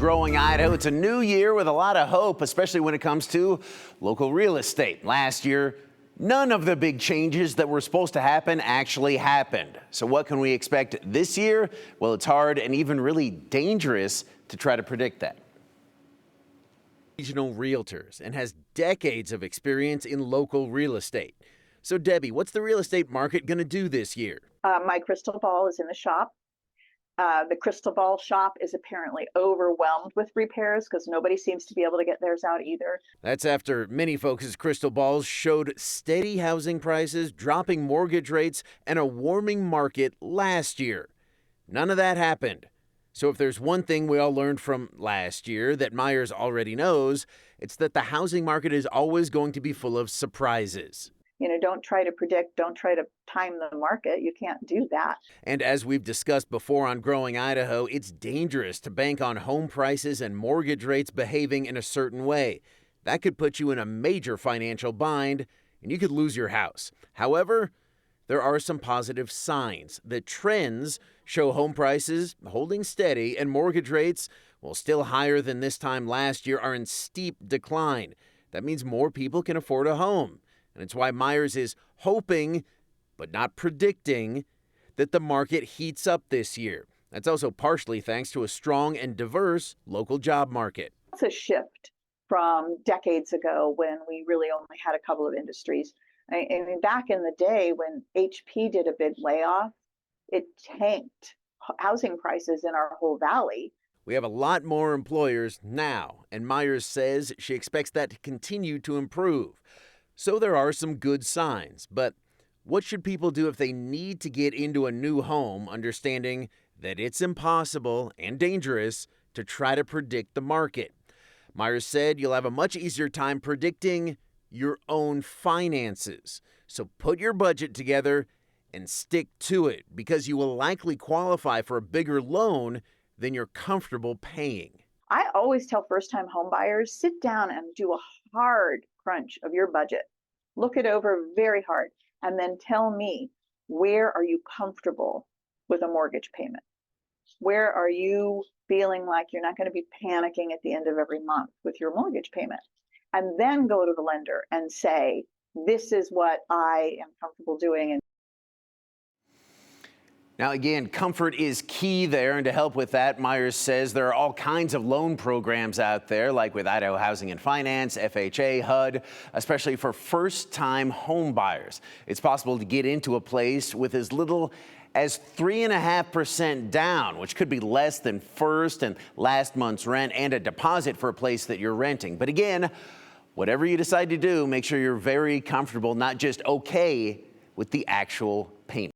Growing Idaho, it's a new year with a lot of hope, especially when it comes to local real estate. Last year, none of the big changes that were supposed to happen actually happened. So what can we expect this year? Well, it's hard and even really dangerous to try to predict that. Regional realtors and has decades of experience in local real estate. So Debbie, what's the real estate market going to do this year? My crystal ball is in the shop. The crystal ball shop is apparently overwhelmed with repairs because nobody seems to be able to get theirs out either. That's after many folks' crystal balls showed steady housing prices, dropping mortgage rates, and a warming market last year. None of that happened. So if there's one thing we all learned from last year that Myers already knows, it's that the housing market is always going to be full of surprises. Don't try to predict, don't try to time the market. You can't do that. And as we've discussed before on Growing Idaho, it's dangerous to bank on home prices and mortgage rates behaving in a certain way. That could put you in a major financial bind, and you could lose your house. However, there are some positive signs. The trends show home prices holding steady and mortgage rates, while still higher than this time last year, are in steep decline. That means more people can afford a home. And it's why Myers is hoping, but not predicting, that the market heats up this year. That's also partially thanks to a strong and diverse local job market. It's a shift from decades ago when we really only had a couple of industries. I mean, back in the day when HP did a big layoff, it tanked housing prices in our whole valley. We have a lot more employers now, and Myers says she expects that to continue to improve. So there are some good signs, but what should people do if they need to get into a new home, understanding that it's impossible and dangerous to try to predict the market? Myers said you'll have a much easier time predicting your own finances. So put your budget together and stick to it, because you will likely qualify for a bigger loan than you're comfortable paying. I always tell first-time home buyers, sit down and do a hard crunch of your budget. Look it over very hard, and then tell me, where are you comfortable with a mortgage payment? Where are you feeling like you're not going to be panicking at the end of every month with your mortgage payment? And then go to the lender and say, this is what I am comfortable doing. Now, again, comfort is key there, and to help with that, Myers says there are all kinds of loan programs out there, like with Idaho Housing and Finance, FHA, HUD, especially for first-time home buyers. It's possible to get into a place with as little as 3.5% down, which could be less than first and last month's rent, and a deposit for a place that you're renting. But again, whatever you decide to do, make sure you're very comfortable, not just okay with the actual payment.